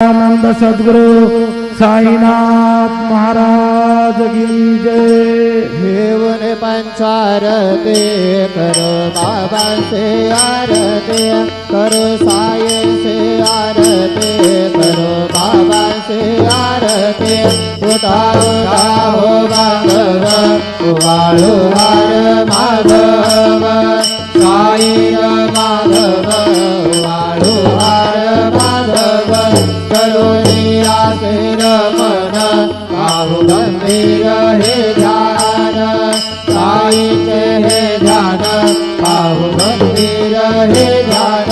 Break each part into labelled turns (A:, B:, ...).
A: आनंद सद्गुरु साईनाथ महाराज की जय।
B: हेवन पंचारते करो बाबा से आरते करो साई से आरते करो बाबा से आरते उठा उठा हो बांधव उवाळू हार माधव साई माधव उवाळू हार माधव करुणिया से रमन बाहु गंभीर हे ध्यान साईचे हे ध्यान बाहु गंभीर हे ध्यान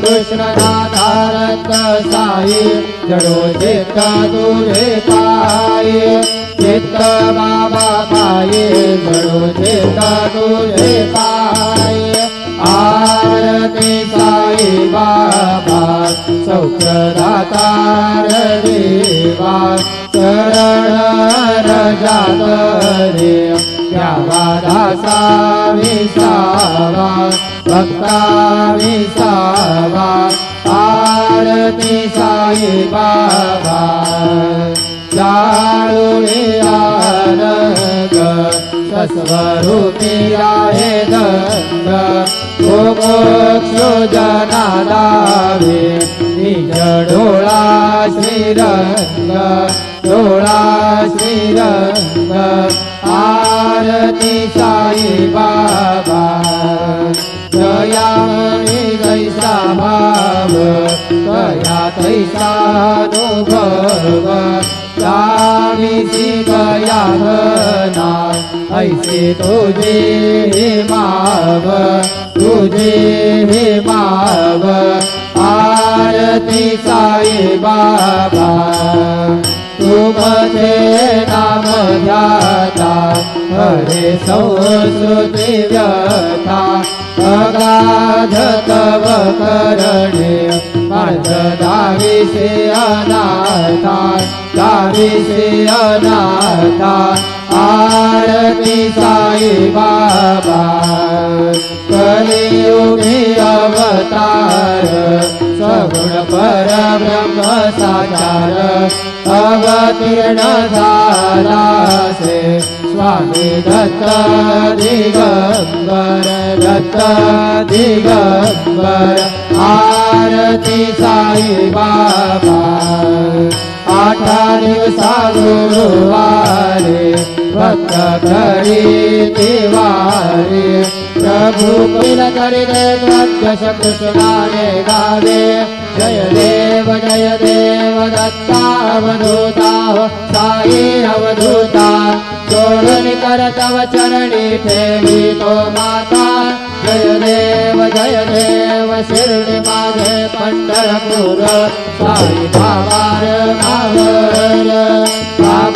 B: कृष्णनाथारत साई जडो चित्त तुझे पाये चित्त बाबा पाये जडो चित्त तुझे पाये आरती साई बाबा सौख्यदातार देवा चरण रजात रे द्यावा दासा विसावा भक्ता विसावा आरती साई बाबा जाळुळे आनंद सस्वरूपी आहे दंग मोक्ष जना लावे निज डोळा श्रीरंग डोळा श्रीरंग आरती साई बाबा जयामणी जैसा भाव कया तैसा अनुभव जाणीसी कया घना ऐसे तुझे माव तुझे माव आरती साई बाबा तुमचे नाम ध्याता हरे संस्कृती व्यथा अगाध तव करणे माझ दाविसे अनाथा दाविसे अनाथा आरती साई बाबा कलियुगी अवतार सगुण परब्रह्म साकार अवतीर्ण झाला से स्वामी दत्त दिगंबर दत्त दिगंबर आरती साई बाबा आठा दिवसा गुरुवारे भक्त करी तिवारे प्रभु पिल करी दे द्वादश कृष्णाने गावे जय देव दत्ता अवधूता साई अवधूता जोडून कर तव चरणी ठेवी तो माता जय देव शिर्डी माझे पंढरपूर साई बाबा बाबा